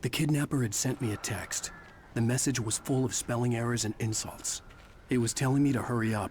The kidnapper had sent me a text. The message was full of spelling errors and insults. It was telling me to hurry up.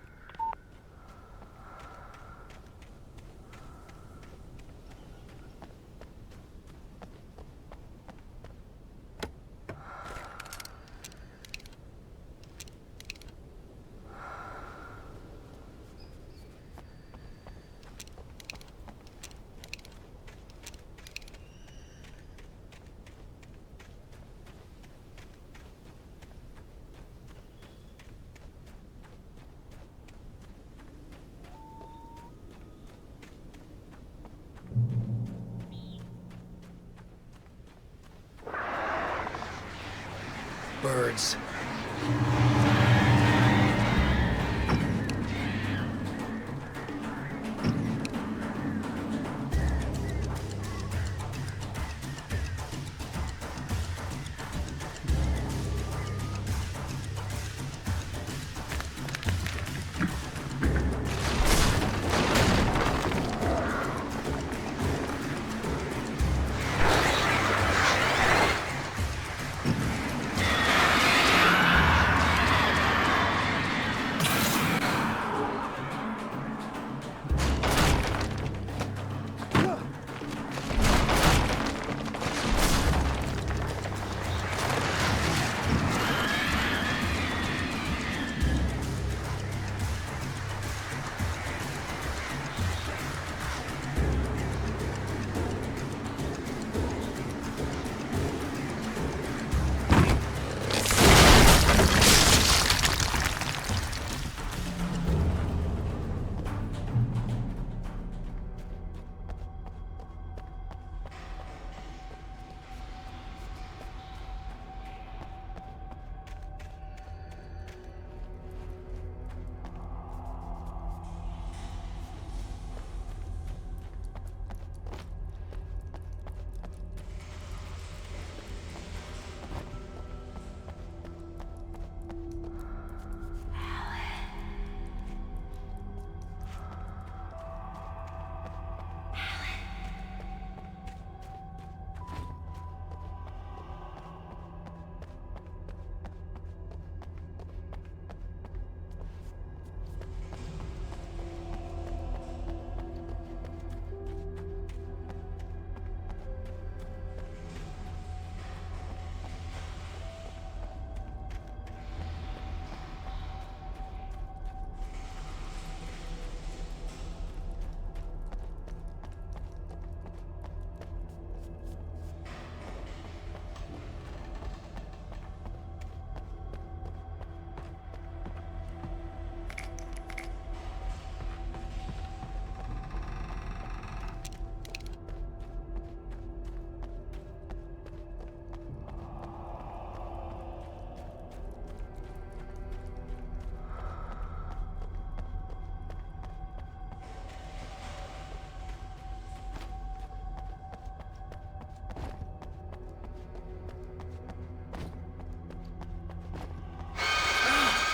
Birds.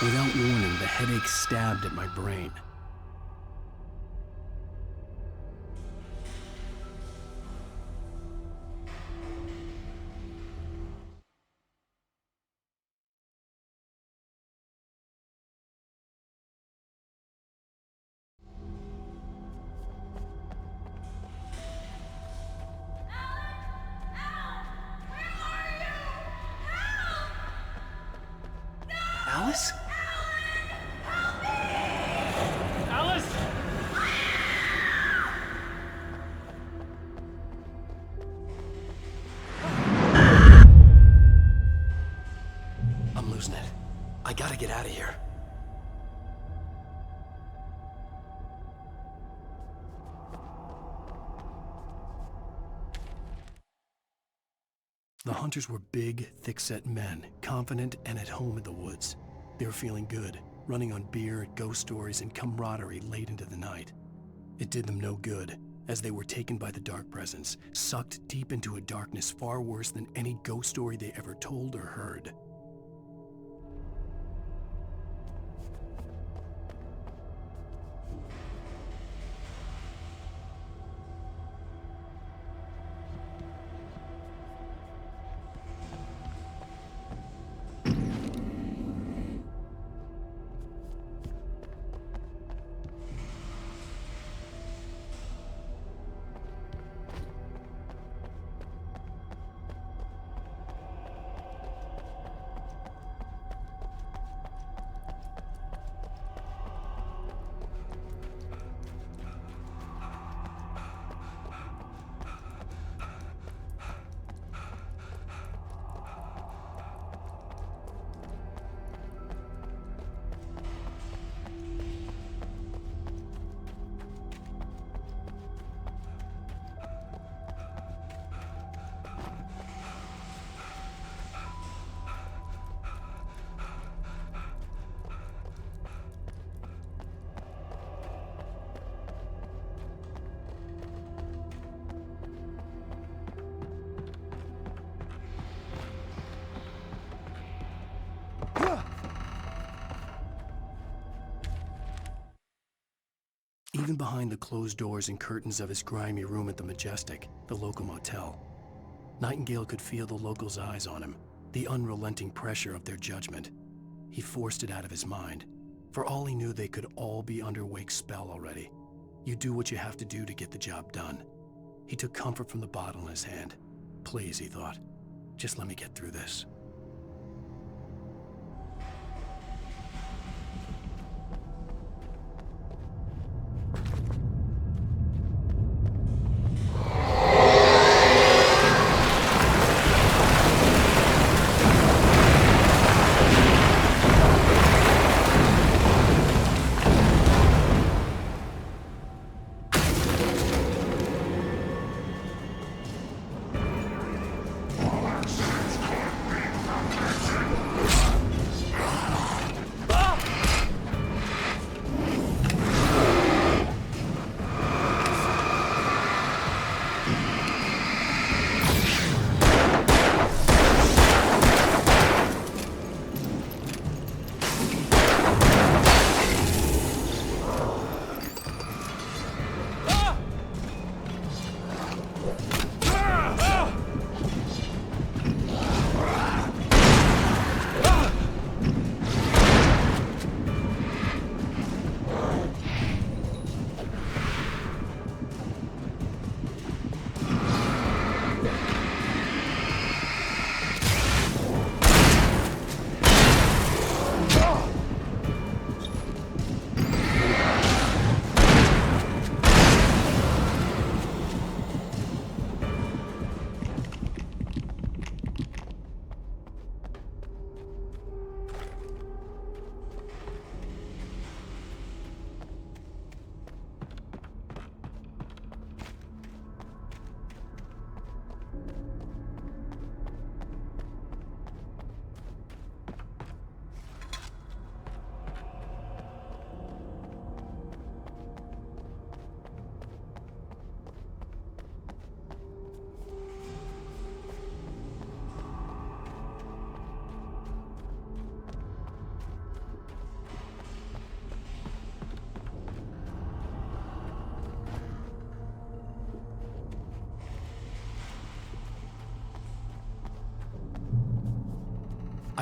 Without warning, the headache stabbed at my brain. Alice? I'm losing it. I gotta get out of here. The hunters were big, thick-set men, confident and at home in the woods. They were feeling good, running on beer, ghost stories, and camaraderie late into the night. It did them no good, as they were taken by the dark presence, sucked deep into a darkness far worse than any ghost story they ever told or heard. even behind the closed doors and curtains of his grimy room at the Majestic, the local motel. Nightingale could feel the locals' eyes on him, the unrelenting pressure of their judgment. He forced it out of his mind. For all he knew, they could all be under Wake's spell already. You do what you have to do to get the job done. He took comfort from the bottle in his hand. Please, he thought, just let me get through this.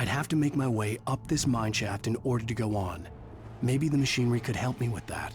I'd have to make my way up this mineshaft in order to go on. Maybe the machinery could help me with that.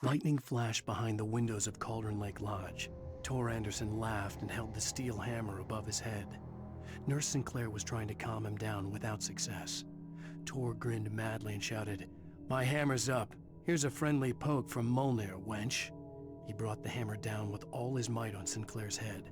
Lightning flashed behind the windows of Cauldron Lake Lodge. Tor Anderson laughed and held the steel hammer above his head. Nurse Sinclair was trying to calm him down without success. Tor grinned madly and shouted, "My hammer's up. Here's a friendly poke from Molnir, wench." He brought the hammer down with all his might on Sinclair's head.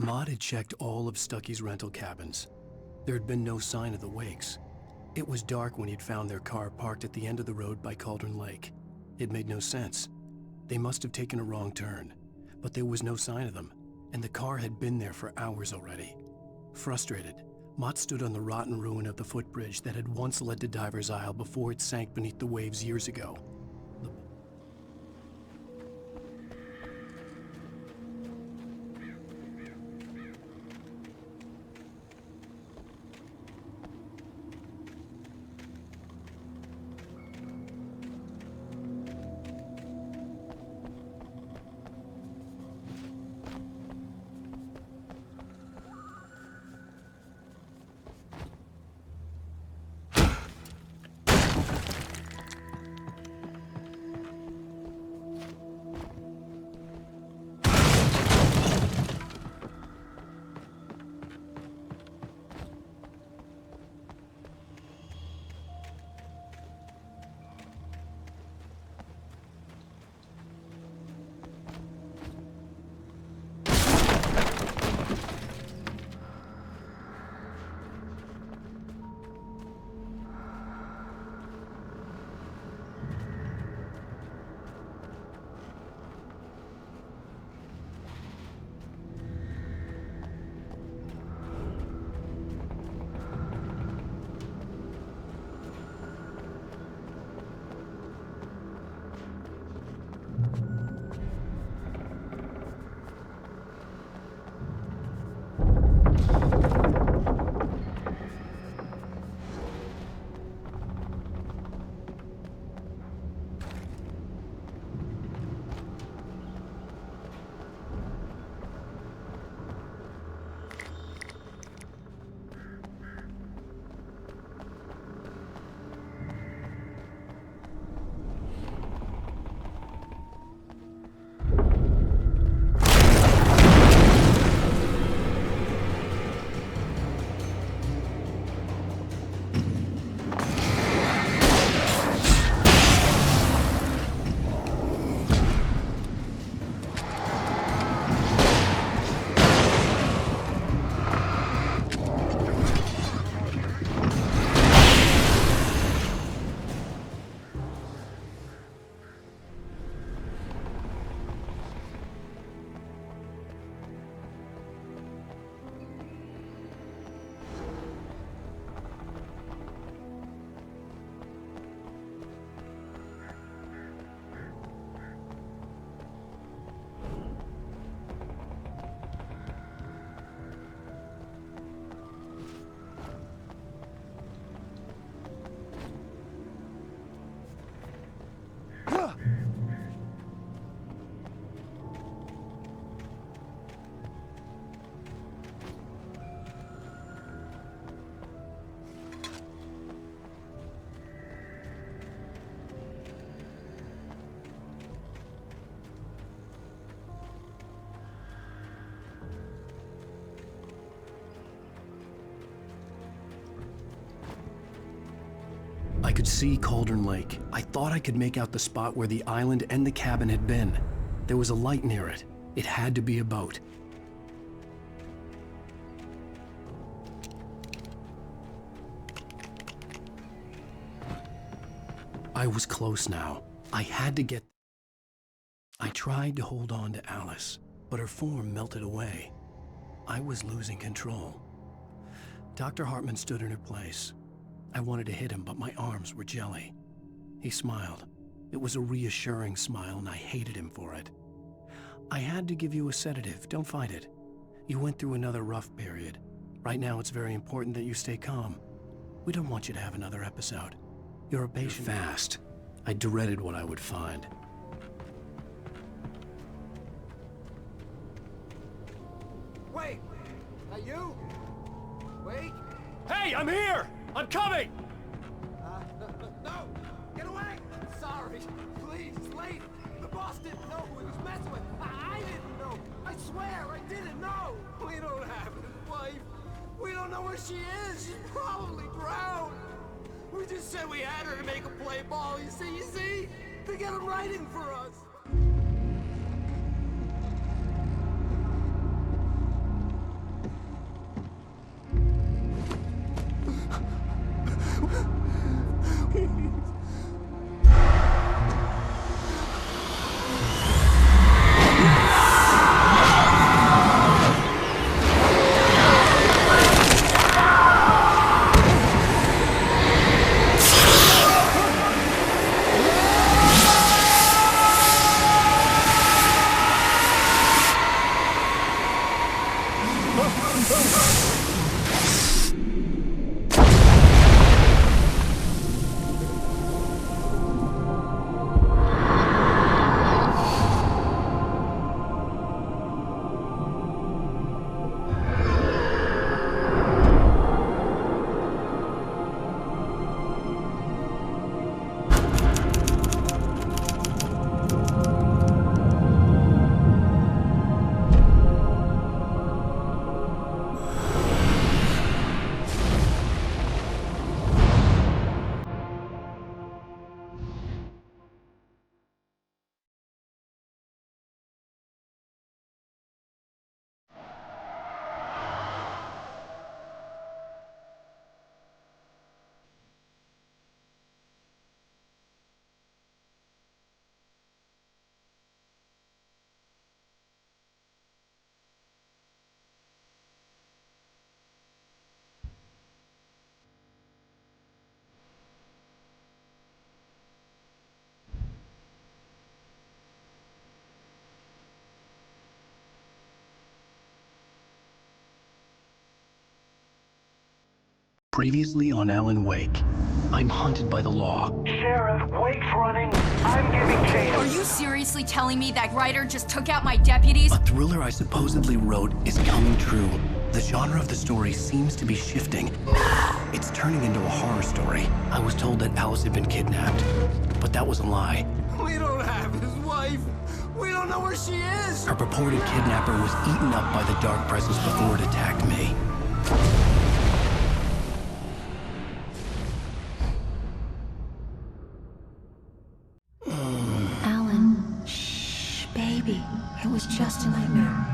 Maud had checked all of Stucky's rental cabins. There had been no sign of the Wakes. It was dark when he'd found their car parked at the end of the road by Cauldron Lake. It made no sense. They must have taken a wrong turn, but there was no sign of them, and the car had been there for hours already. Frustrated, Mott stood on the rotten ruin of the footbridge that had once led to Diver's Isle before it sank beneath the waves years ago. I could see Cauldron Lake. I thought I could make out the spot where the island and the cabin had been. There was a light near it. It had to be a boat. I was close now. I had to get... I tried to hold on to Alice, but her form melted away. I was losing control. Dr. Hartman stood in her place. I wanted to hit him, but my arms were jelly. He smiled. It was a reassuring smile, and I hated him for it. I had to give you a sedative. Don't fight it. You went through another rough period. Right now, it's very important that you stay calm. We don't want you to have another episode. You're a patient. You're fast. I dreaded what I would find. Wait! Are you? Wait! Hey, I'm here! I'm coming! No! Get away! Sorry. Please, it's late. The boss didn't know who he was messing with. I didn't know. I swear, I didn't know. We don't have his wife. We don't know where she is. She's probably drowned. We just said we had her to make a play ball. You see? To get him writing for us. Previously on Alan Wake, I'm hunted by the law. Sheriff, Wake's running. I'm giving chase. Are you seriously telling me that writer just took out my deputies? A thriller I supposedly wrote is coming true. The genre of the story seems to be shifting. It's turning into a horror story. I was told that Alice had been kidnapped, but that was a lie. We don't have his wife. We don't know where she is. Her purported kidnapper was eaten up by the dark presence before it attacked me. Alan, shh, baby. It was just a nightmare.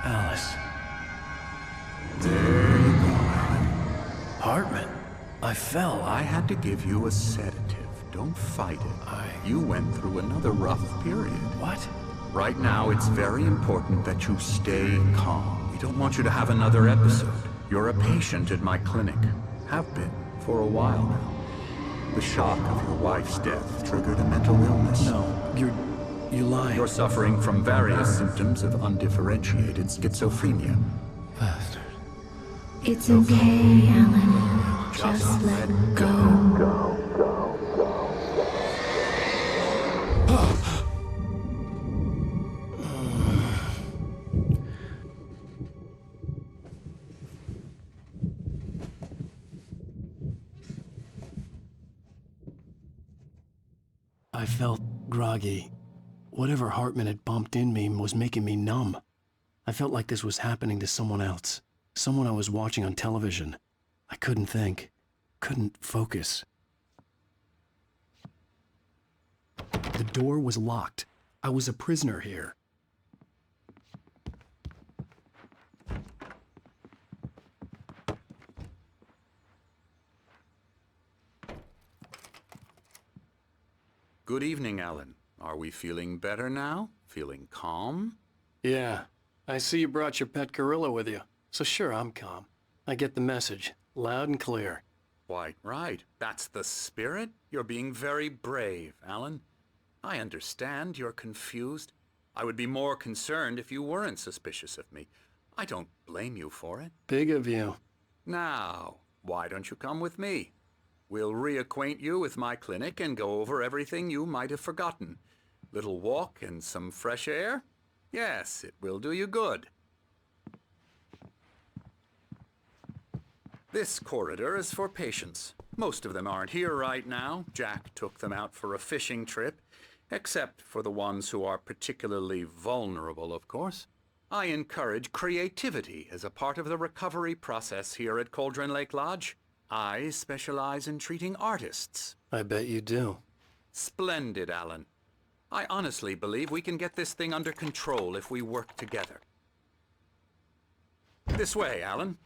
Alice. Hartman, I fell. I had to give you a sedative. Don't fight it. You went through another rough period. What? Right now, it's very important that you stay calm. We don't want you to have another episode. You're a patient at my clinic. Have been for a while now. The shock of your wife's death triggered a mental illness. No, you're lying. You're suffering from various symptoms of undifferentiated schizophrenia. Bastard. It's okay, Alan. Just let go. I felt groggy. Whatever Hartman had pumped in me was making me numb. I felt like this was happening to someone else. Someone I was watching on television. I couldn't think. Couldn't focus. The door was locked. I was a prisoner here. Good evening, Alan. Are we feeling better now? Feeling calm? Yeah. I see you brought your pet gorilla with you. So sure, I'm calm. I get the message. Loud and clear. Quite right. That's the spirit. You're being very brave, Alan. I understand you're confused. I would be more concerned if you weren't suspicious of me. I don't blame you for it. Big of you. Now, why don't you come with me? We'll reacquaint you with my clinic and go over everything you might have forgotten. Little walk and some fresh air? Yes, it will do you good. This corridor is for patients. Most of them aren't here right now. Jack took them out for a fishing trip, except for the ones who are particularly vulnerable, of course. I encourage creativity as a part of the recovery process here at Cauldron Lake Lodge. I specialize in treating artists. I bet you do. Splendid, Alan. I honestly believe we can get this thing under control if we work together. This way, Alan.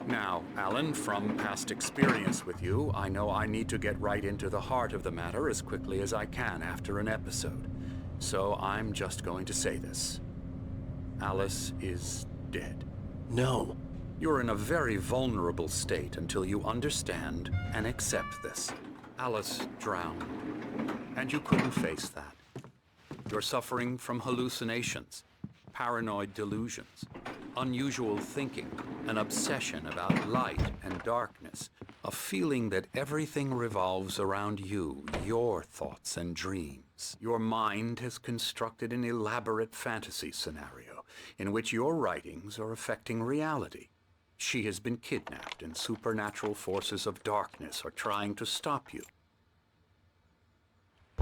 Now, Alan, from past experience with you, I know I need to get right into the heart of the matter as quickly as I can after an episode. So I'm just going to say this. Alice is dead. No. You're in a very vulnerable state until you understand and accept this. Alice drowned, and you couldn't face that. You're suffering from hallucinations, paranoid delusions, unusual thinking, an obsession about light and darkness, a feeling that everything revolves around you, your thoughts and dreams. Your mind has constructed an elaborate fantasy scenario in which your writings are affecting reality. She has been kidnapped and supernatural forces of darkness are trying to stop you.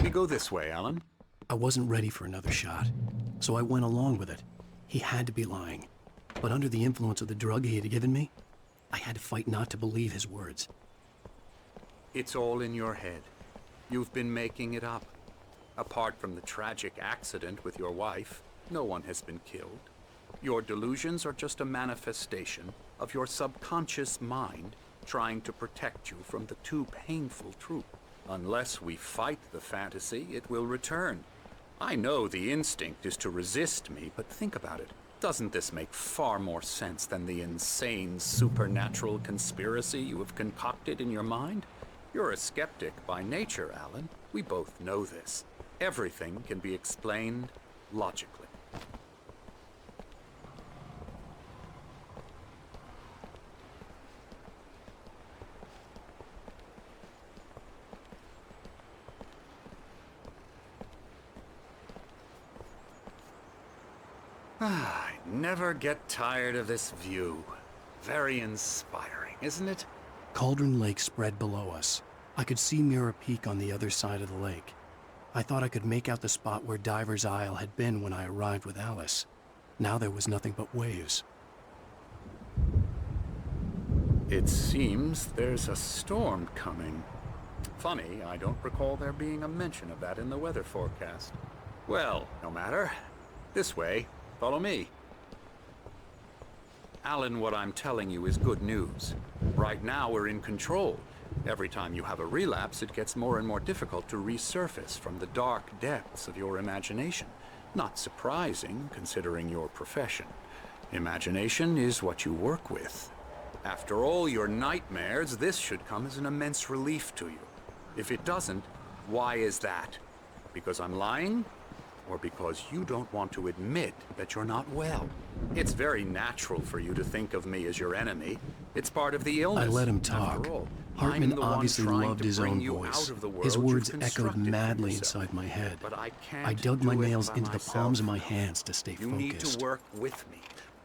We go this way, Alan. I wasn't ready for another shot, so I went along with it. He had to be lying. But under the influence of the drug he had given me, I had to fight not to believe his words. It's all in your head. You've been making it up. Apart from the tragic accident with your wife, no one has been killed. Your delusions are just a manifestation of your subconscious mind trying to protect you from the too painful truth. Unless we fight the fantasy, it will return. I know the instinct is to resist me, but think about it. Doesn't this make far more sense than the insane supernatural conspiracy you have concocted in your mind? You're a skeptic by nature, Alan. We both know this. Everything can be explained logically. I never get tired of this view. Very inspiring, isn't it? Cauldron Lake spread below us. I could see Mirror Peak on the other side of the lake. I thought I could make out the spot where Diver's Isle had been when I arrived with Alice. Now there was nothing but waves. It seems there's a storm coming. Funny, I don't recall there being a mention of that in the weather forecast. Well, no matter. This way. Follow me. Alan, what I'm telling you is good news. Right now we're in control. Every time you have a relapse, it gets more and more difficult to resurface from the dark depths of your imagination. Not surprising, considering your profession. Imagination is what you work with. After all your nightmares, this should come as an immense relief to you. If it doesn't, why is that? Because I'm lying? Or because you don't want to admit that you're not well? It's very natural for you to think of me as your enemy. It's part of the illness. I let him talk. After all, Hartman obviously loved his own voice. His words echoed madly inside my head. But I can't I dug my do it nails by into the myself. palms of my hands to stay You need focused. to work with me.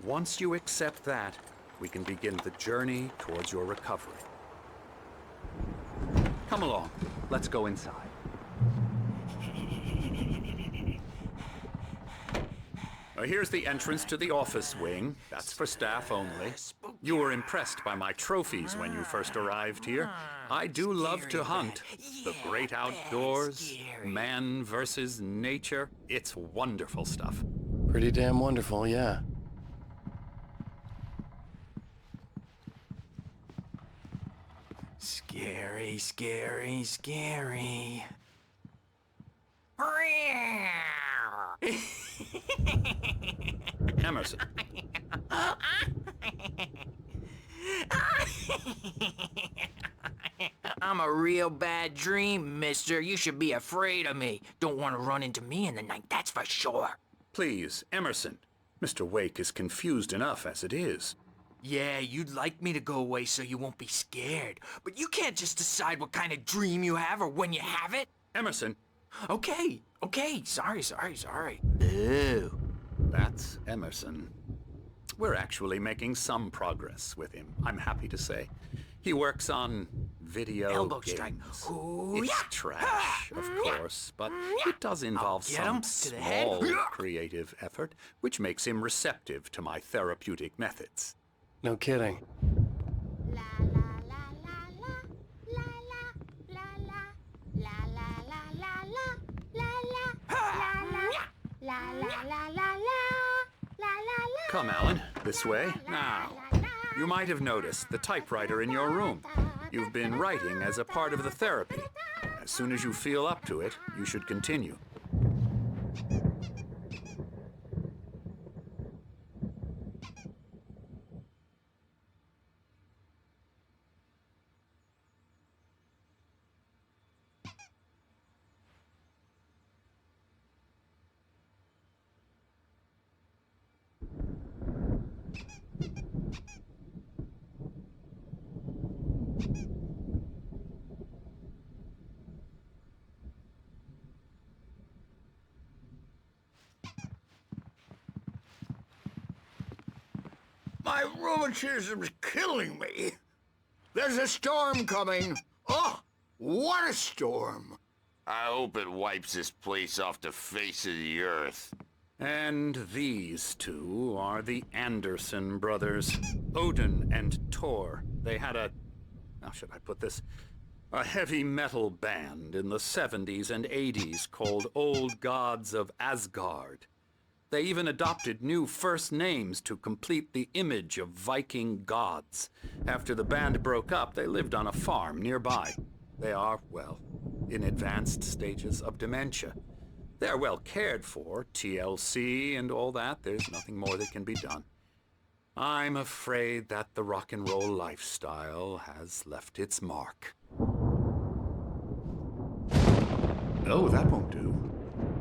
Once you accept that, we can begin the journey towards your recovery. Come along. Let's go inside. Here's the entrance to the office wing. That's for staff only. You were impressed by my trophies when you first arrived here. I do love to hunt. The great outdoors, man versus nature. It's wonderful stuff. Pretty damn wonderful, yeah. Scary, scary, scary. Emerson. I'm a real bad dream, mister. You should be afraid of me. Don't want to run into me in the night, that's for sure. Please, Emerson. Mr. Wake is confused enough as it is. Yeah, you'd like me to go away so you won't be scared. But you can't just decide what kind of dream you have or when you have it. Emerson. Okay. Sorry. Boo. That's Emerson. We're actually making some progress with him, I'm happy to say. He works on video Elbow games. strike. It's trash, of course, but it does involve Get some him to the head. small creative effort, which makes him receptive to my therapeutic methods. No kidding. Come, Alan, this way. Now, you might have noticed the typewriter in your room. You've been writing as a part of the therapy. As soon as you feel up to it, you should continue. My rheumatism's killing me. There's a storm coming. Oh, what a storm. I hope it wipes this place off the face of the earth. And these two are the Anderson brothers, Odin and Tor. They had how should I put this? A heavy metal band in the 70s and 80s called Old Gods of Asgard. They even adopted new first names to complete the image of Viking gods. After the band broke up, they lived on a farm nearby. They are, well, in advanced stages of dementia. They're well cared for, TLC and all that. There's nothing more that can be done. I'm afraid that the rock and roll lifestyle has left its mark. Oh, that won't do.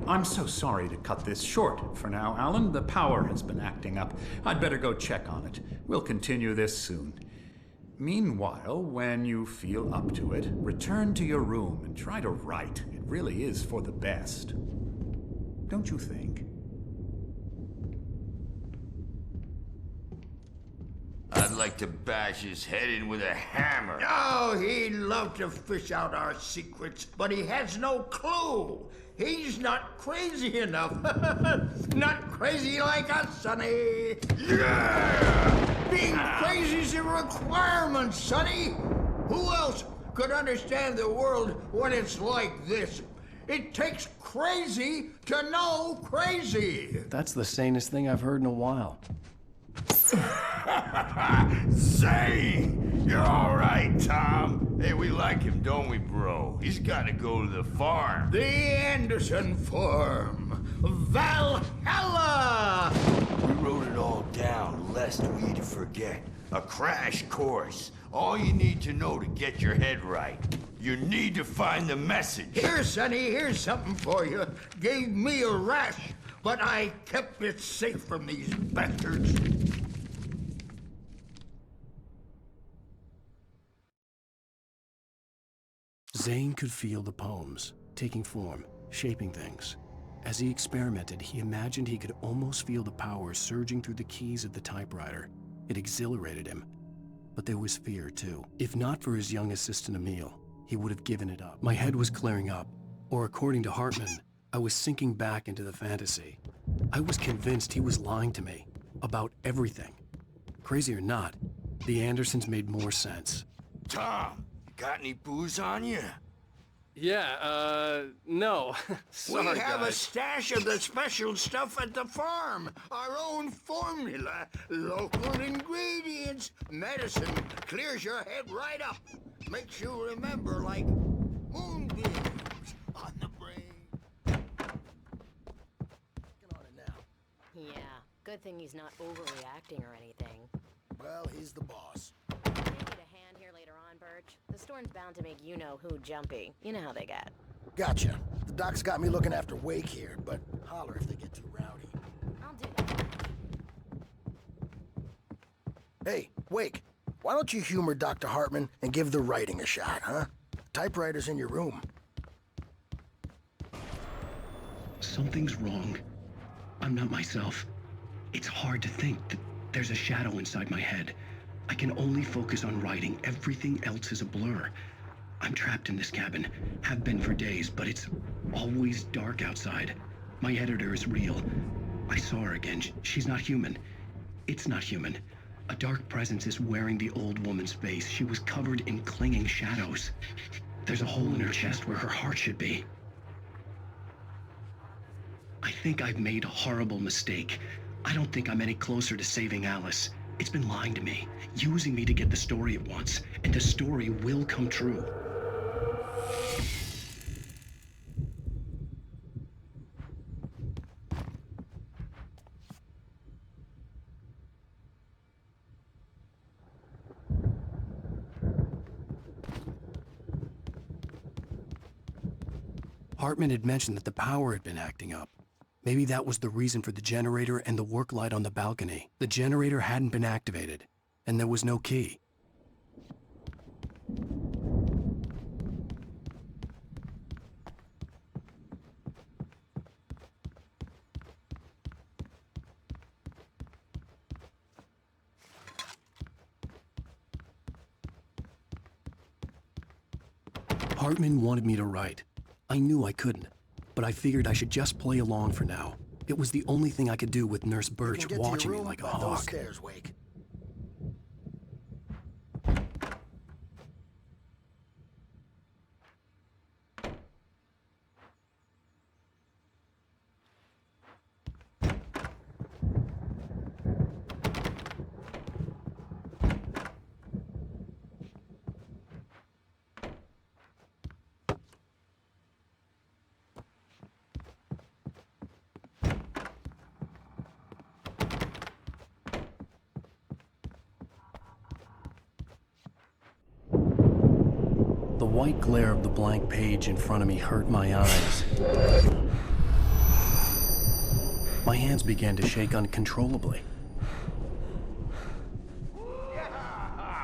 I'm so sorry to cut this short for now, Alan. The power has been acting up. I'd better go check on it. We'll continue this soon. Meanwhile, when you feel up to it, return to your room and try to write. It really is for the best. Don't you think? I'd like to bash his head in with a hammer. Oh, he'd love to fish out our secrets, but he has no clue. He's not crazy enough. Not crazy like us, Sonny. Yeah! Being crazy's a requirement, Sonny. Who else could understand the world when it's like this? It takes crazy to know crazy. That's the sanest thing I've heard in a while. Zane! You're all right, Tom. Hey, we like him, don't we, bro? He's got to go to the farm. The Anderson Farm. Valhalla! We wrote it all down, lest we forget. A crash course. All you need to know to get your head right. You need to find the message. Here, Sonny, here's something for you. Gave me a rash, but I kept it safe from these bastards. Zane could feel the poems, taking form, shaping things. As he experimented, he imagined he could almost feel the power surging through the keys of the typewriter. It exhilarated him. But there was fear, too. If not for his young assistant Emil, he would have given it up. My head was clearing up, or according to Hartman, I was sinking back into the fantasy. I was convinced he was lying to me about everything. Crazy or not, the Andersons made more sense. Tom, you got any booze on you? Yeah, no. Sorry, we have guys. a stash of the special stuff at the farm. Our own formula, local ingredients, medicine. Clears your head right up. Makes you remember like moonbeams on the brain. Working on it now. Yeah, good thing he's not overreacting or anything. Well, he's the boss. Can't get a hand here later on, Birch. The storm's bound to make you-know-who jumpy. You know how they get. Gotcha. The doc's got me looking after Wake here, but holler if they get too rowdy. I'll do that. Hey, Wake, why don't you humor Dr. Hartman and give the writing a shot, huh? Typewriter's in your room. Something's wrong. I'm not myself. It's hard to think that there's a shadow inside my head. I can only focus on writing. Everything else is a blur. I'm trapped in this cabin. Have been for days, but it's always dark outside. My editor is real. I saw her again. She's not human. It's not human. A dark presence is wearing the old woman's face. She was covered in clinging shadows. There's a hole in her chest where her heart should be. I think I've made a horrible mistake. I don't think I'm any closer to saving Alice. It's been lying to me, using me to get the story it wants, and the story will come true. Hartman had mentioned that the power had been acting up. Maybe that was the reason for the generator and the work light on the balcony. The generator hadn't been activated, and there was no key. Hartman wanted me to write. I knew I couldn't, but I figured I should just play along for now. It was the only thing I could do with Nurse Birch watching me like a hawk. Stairs, Wake. white glare of the blank page in front of me hurt my eyes. My hands began to shake uncontrollably.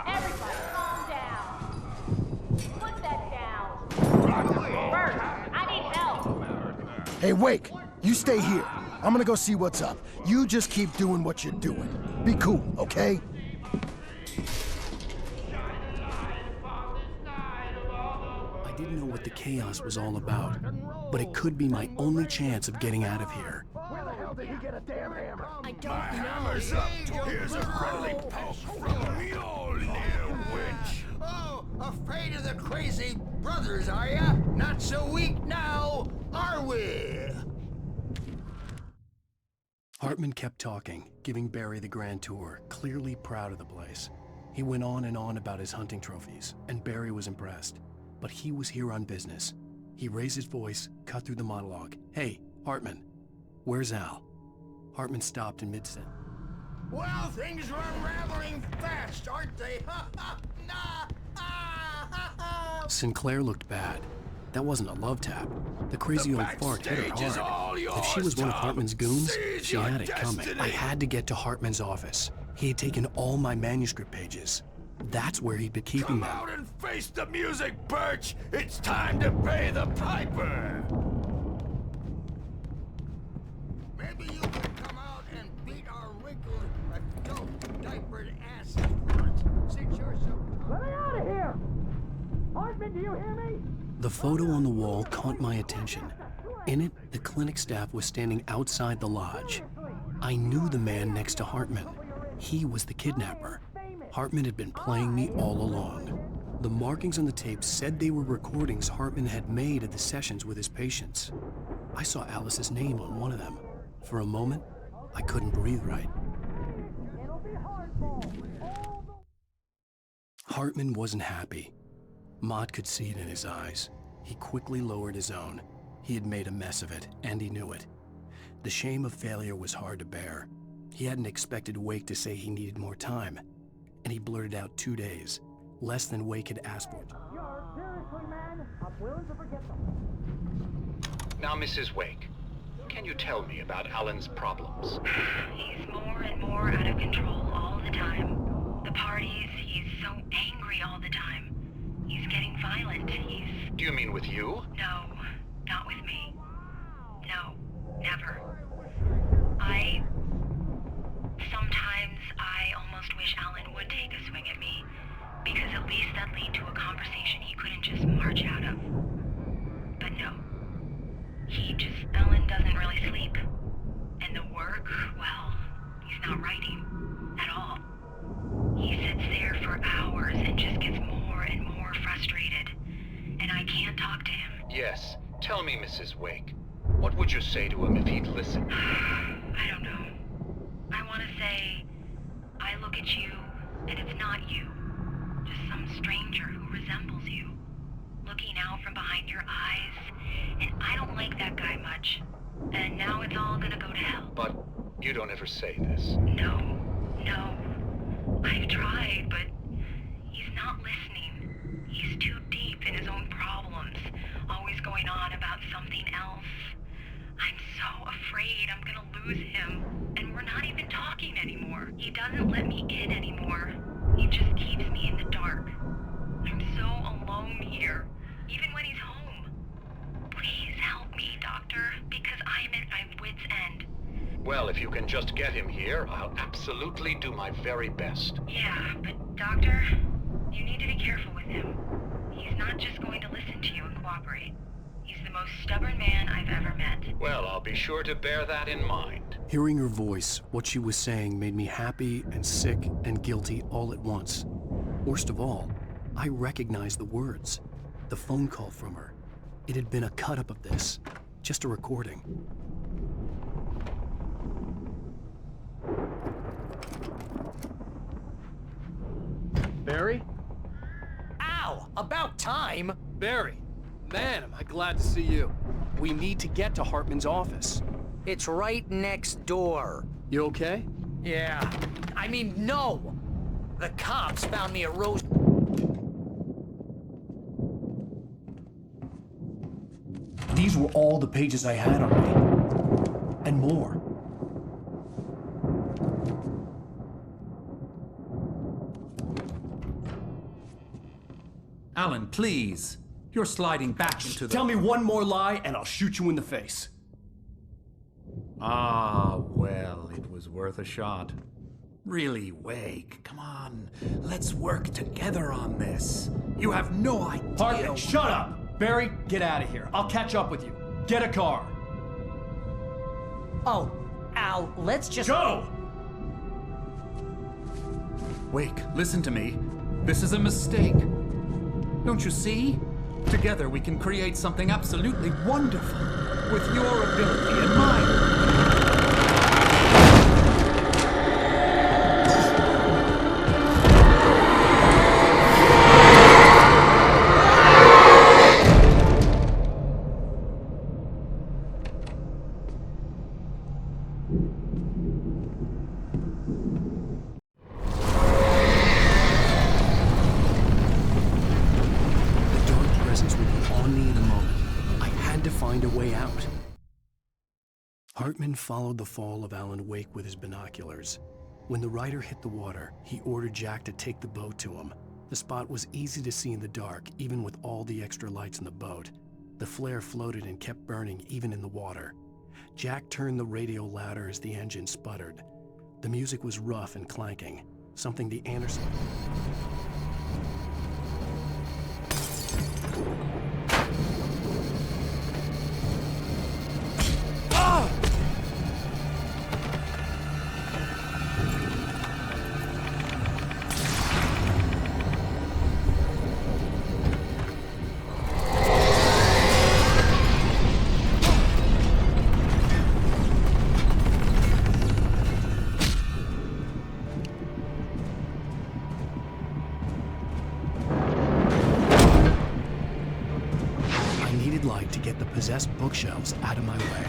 Everybody, calm down. Put that down. Bert, I need help. Hey, Wake, you stay here. I'm gonna go see what's up. You just keep doing what you're doing. Be cool, okay? I didn't know what the chaos was all about, but it could be my only chance of getting out of here. Where the hell did he get a damn hammer? I don't know. Hammer's up. Here's a friendly poke from me, old little witch. Oh, afraid of the crazy brothers, are ya? Not so weak now, are we? Hartman kept talking, giving Barry the grand tour, clearly proud of the place. He went on and on about his hunting trophies, and Barry was impressed. But he was here on business. He raised his voice, cut through the monologue. Hey, Hartman, where's Al? Hartman stopped in mid-sentence. Well, things are unraveling fast, aren't they? Sinclair looked bad. That wasn't a love tap. The crazy old fart hit her hard. If she was one of Hartman's goons, she had it coming. I had to get to Hartman's office. He had taken all my manuscript pages. That's where he'd been keeping them. Come out and face the music, Birch. It's time to pay the piper. Maybe you could come out and beat our wrinkled, adult-diapered asses once, since you're so... Let me out of here! Hartman, do you hear me? The photo on the wall caught my attention. In it, the clinic staff was standing outside the lodge. I knew the man next to Hartman. He was the kidnapper. Hartman had been playing me all along. The markings on the tape said they were recordings Hartman had made of the sessions with his patients. I saw Alice's name on one of them. For a moment, I couldn't breathe right. Hartman wasn't happy. Mott could see it in his eyes. He quickly lowered his own. He had made a mess of it, and he knew it. The shame of failure was hard to bear. He hadn't expected Wake to say he needed more time, and he blurted out 2 days, less than Wake had asked for. Seriously, man, I'm willing to forget them. Now, Mrs. Wake, can you tell me about Alan's problems? He's more and more out of control all the time. The parties, he's so angry all the time. He's getting violent. Do you mean with you? No, not with me. No, never. Sometimes I almost wish Alan would take a swing at me, because at least that'd lead to a conversation he couldn't just march out of. But no. Alan doesn't really sleep. And the work, well, he's not writing at all. He sits there for hours and just gets more and more frustrated. And I can't talk to him. Yes. Tell me, Mrs. Wake. What would you say to him if he'd listen? I don't know. I want to say, I look at you, and it's not you. Just some stranger who resembles you. Looking out from behind your eyes, and I don't like that guy much. And now it's all gonna go to hell. But you don't ever say this. No. I've tried, but he's not listening. He's too deep in his own problems, always going on about something else. I'm so afraid I'm gonna lose him, and we're not even talking anymore. He doesn't let me in anymore. He just keeps me in the dark. I'm so alone here, even when he's home. Please help me, Doctor, because I'm at my wit's end. Well, if you can just get him here, I'll absolutely do my very best. Yeah, but Doctor, you need to be careful with him. He's not just going to listen to you and cooperate. He's the most stubborn man I've ever met. Well, I'll be sure to bear that in mind. Hearing her voice, what she was saying made me happy and sick and guilty all at once. Worst of all, I recognized the words. The phone call from her. It had been a cut-up of this. Just a recording. Barry? Ow! About time! Barry! Man, am I glad to see you. We need to get to Hartman's office. It's right next door. You okay? Yeah. I mean, no! The cops found me a roast... These were all the pages I had on me. And more. Alan, please. You're sliding back into the... Tell me one more lie and I'll shoot you in the face. Ah, well, it was worth a shot. Really, Wake, come on. Let's work together on this. You have no idea... Hartman, shut up! Barry, get out of here. I'll catch up with you. Get a car. Oh, Al, let's just... Go! Wake, listen to me. This is a mistake. Don't you see? Together we can create something absolutely wonderful. With your ability and mine. Hartman followed the fall of Alan Wake with his binoculars. When the rider hit the water, he ordered Jack to take the boat to him. The spot was easy to see in the dark, even with all the extra lights in the boat. The flare floated and kept burning even in the water. Jack turned the radio louder as the engine sputtered. The music was rough and clanking, something the Anderson... light to get the possessed bookshelves out of my way.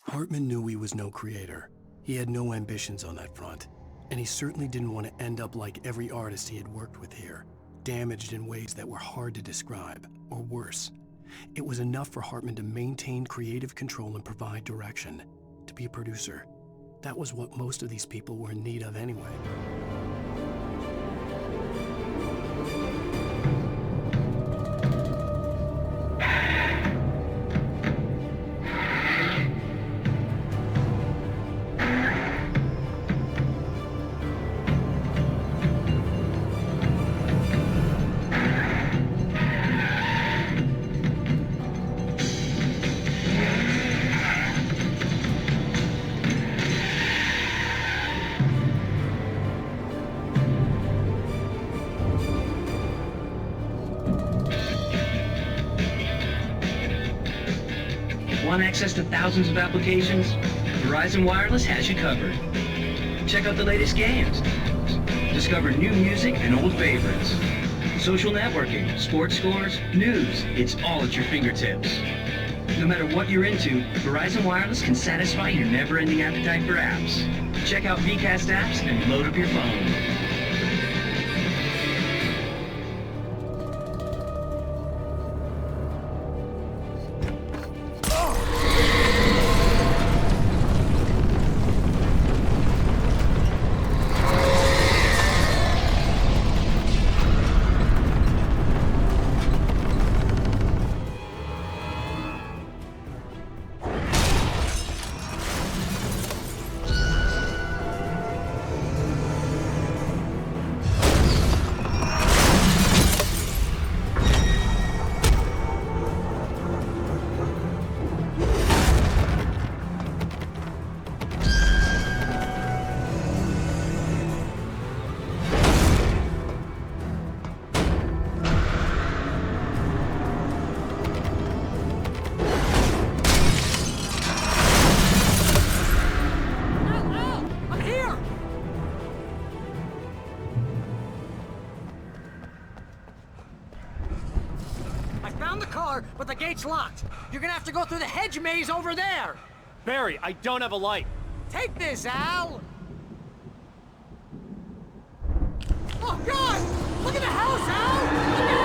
Hartman knew he was no creator. He had no ambitions on that front, and he certainly didn't want to end up like every artist he had worked with here, damaged in ways that were hard to describe, or worse. It was enough for Hartman to maintain creative control and provide direction, to be a producer. That was what most of these people were in need of anyway. Want access to thousands of applications? Verizon Wireless has you covered. Check out the latest games. Discover new music and old favorites. Social networking, sports scores, news. It's all at your fingertips. No matter what you're into, Verizon Wireless can satisfy your never-ending appetite for apps. Check out VCast apps and load up your phone. But the gate's locked. You're gonna have to go through the hedge maze over there. Barry, I don't have a light. Take this, Al. Oh, God! Look at the house, Al! Look at...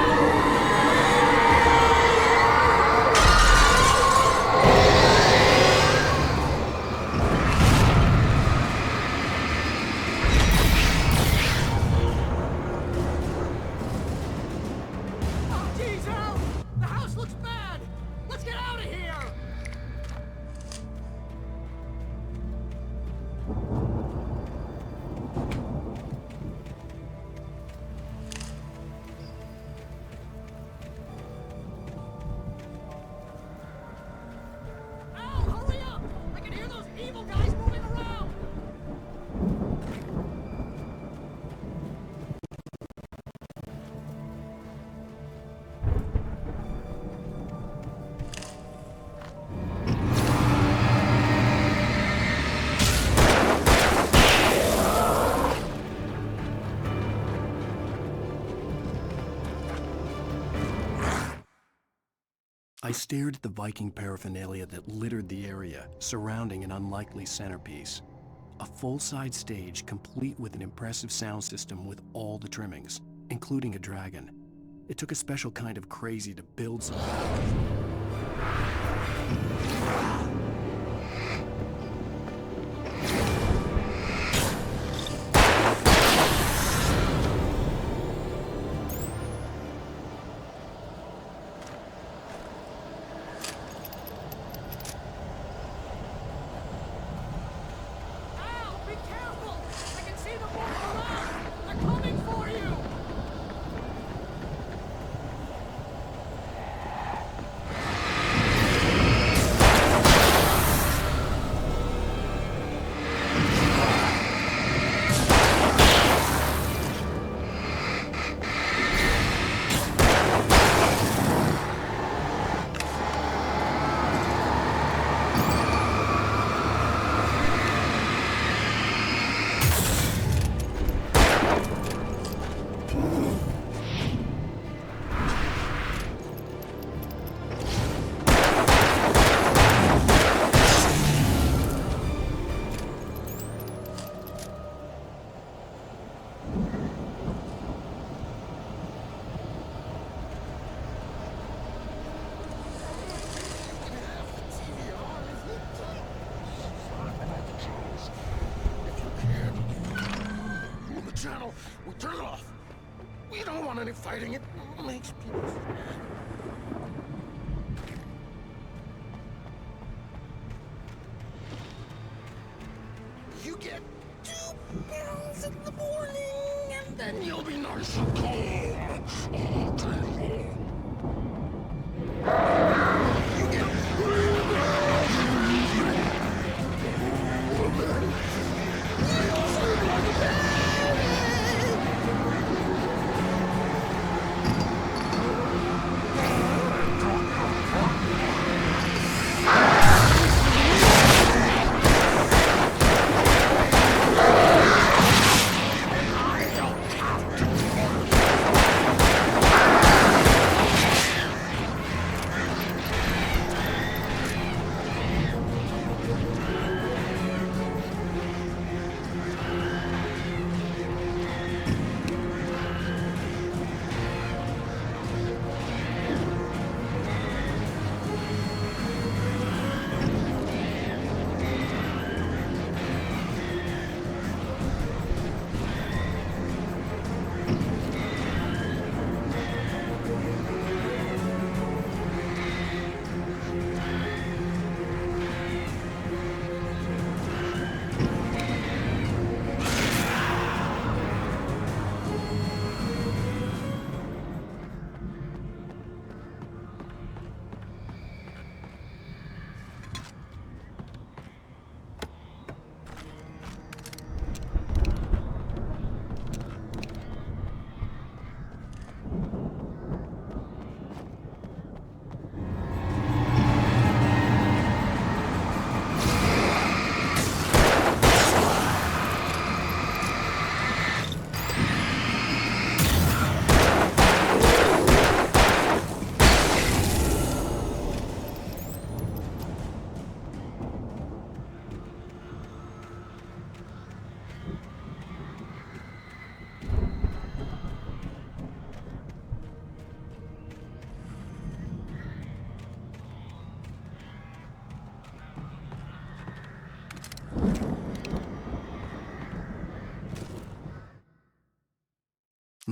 I stared at the Viking paraphernalia that littered the area, surrounding an unlikely centerpiece. A full-side stage complete with an impressive sound system with all the trimmings, including a dragon. It took a special kind of crazy to build something. channel, we turn it off. We don't want any fighting. It makes people mad. You get 2 pounds in the morning, and then you'll be nice and calm all day long. You get 3 pounds, and then you'll sleep like a baby.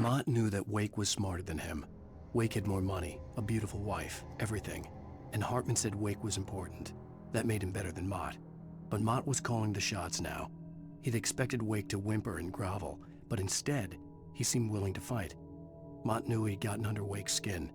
Mott knew that Wake was smarter than him. Wake had more money, a beautiful wife, everything. And Hartman said Wake was important. That made him better than Mott. But Mott was calling the shots now. He'd expected Wake to whimper and grovel, but instead, he seemed willing to fight. Mott knew he'd gotten under Wake's skin.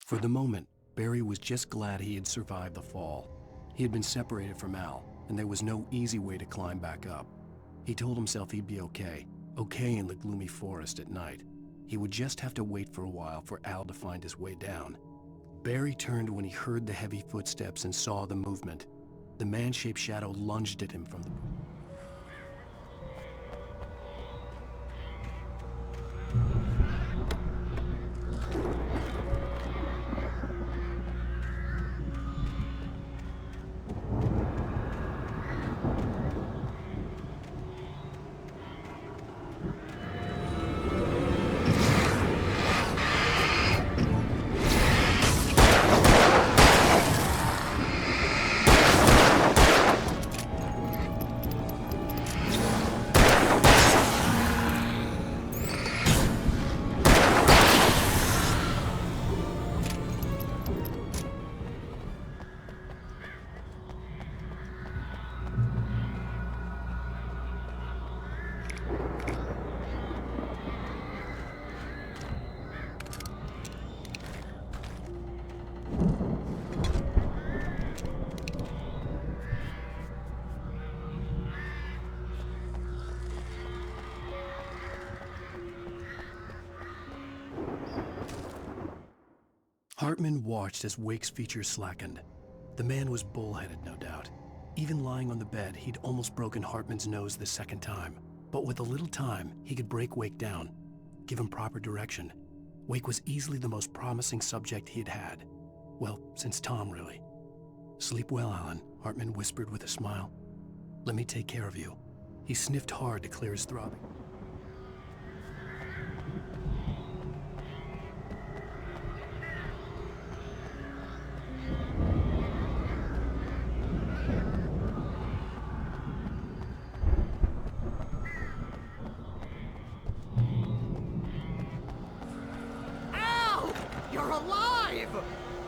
For the moment, Barry was just glad he had survived the fall. He had been separated from Al, and there was no easy way to climb back up. He told himself he'd be okay in the gloomy forest at night. He would just have to wait for a while for Al to find his way down. Barry turned when he heard the heavy footsteps and saw the movement. The man-shaped shadow lunged at him from the... Hartman watched as Wake's features slackened. The man was bullheaded, no doubt. Even lying on the bed, he'd almost broken Hartman's nose the second time. But with a little time, he could break Wake down, give him proper direction. Wake was easily the most promising subject he'd had. Well, since Tom, really. "Sleep well, Alan," Hartman whispered with a smile. "Let me take care of you." He sniffed hard to clear his throbbing.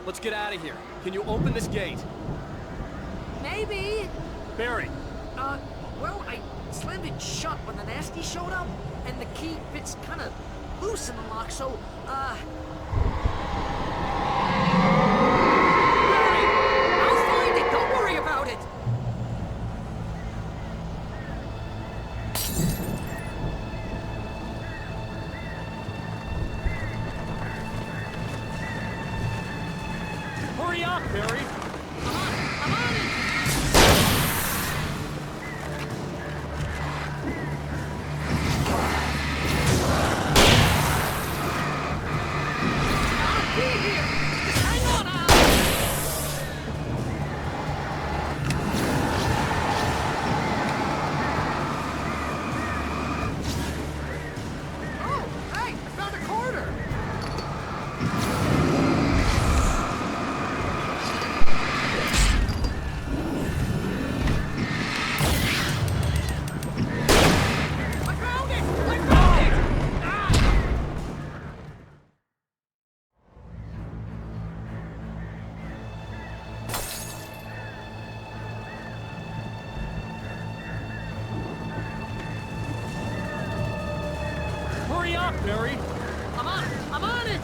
Let's get out of here. Can you open this gate? Maybe. Barry. Well, I slammed it shut when the nasty showed up, and the key fits kind of loose in the lock, so, Barry, I'll find it. Don't worry about it. Hurry up, Barry! I'm on it! I'll be here! Just hang on, Al! Oh, hey, I found a quarter! stop, Barry. I'm on it! I'm on it!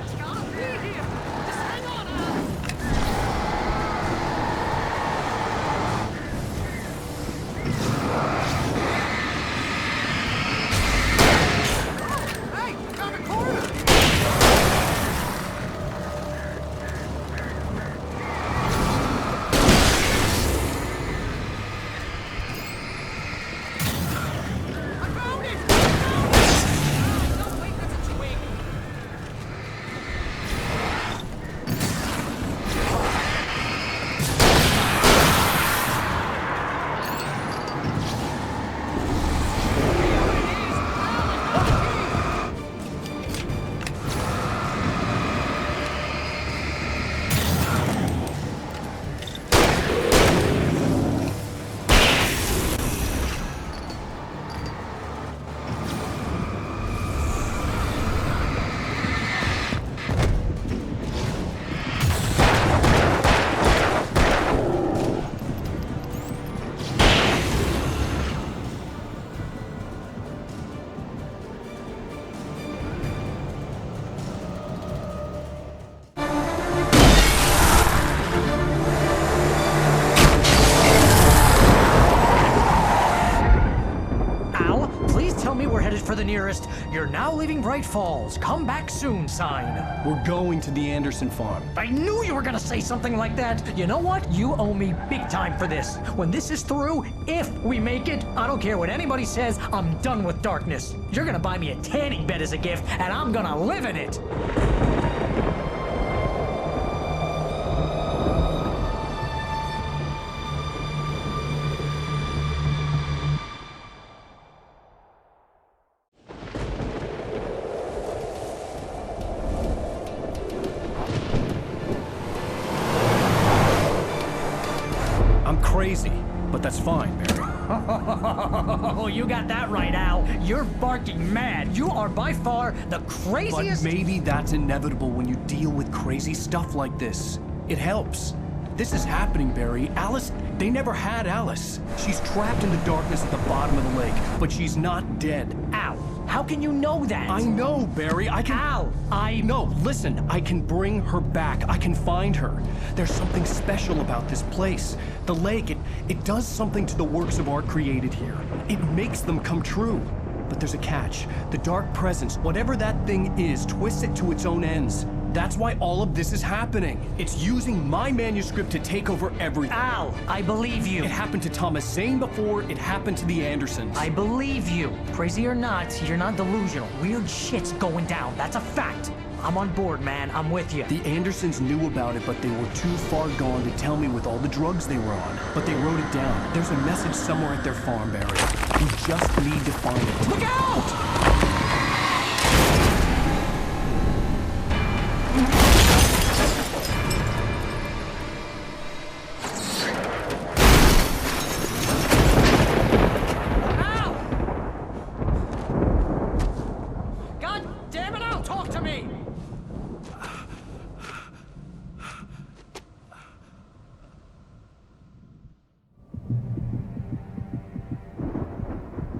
It's gotta be here! Just hang on, Al! Oh, hey! Found a corner! For the nearest, "You're now leaving Bright Falls. Come back soon" sign. We're going to the Anderson farm. I knew you were gonna say something like that. You know what? You owe me big time for this. When this is through, if we make it, I don't care what anybody says, I'm done with darkness. You're gonna buy me a tanning bed as a gift, and I'm gonna live in it. Crazy, but that's fine, Barry. Oh, you got that right, Al. You're barking mad. You are by far the craziest... But maybe that's inevitable when you deal with crazy stuff like this. It helps. This is happening, Barry. Alice, they never had Alice. She's trapped in the darkness at the bottom of the lake, but she's not dead. Al, how can you know that? I know, Barry. I can... Al, No, listen. I can bring her back. I can find her. There's something special about this place. The lake, it does something to the works of art created here. It makes them come true. But there's a catch. The dark presence, whatever that thing is, twists it to its own ends. That's why all of this is happening. It's using my manuscript to take over everything. Al, I believe you. It happened to Thomas Zane before, it happened to the Andersons. I believe you. Crazy or not, you're not delusional. Weird shit's going down. That's a fact. I'm on board, man. I'm with you. The Andersons knew about it, but they were too far gone to tell me with all the drugs they were on. But they wrote it down. There's a message somewhere at their farm, Barry. We just need to find it. Look out!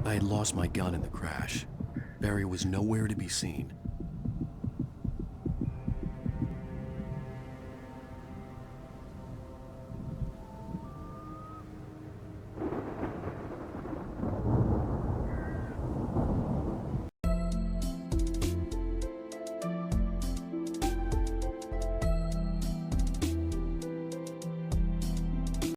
I had lost my gun in the crash. Barry was nowhere to be seen.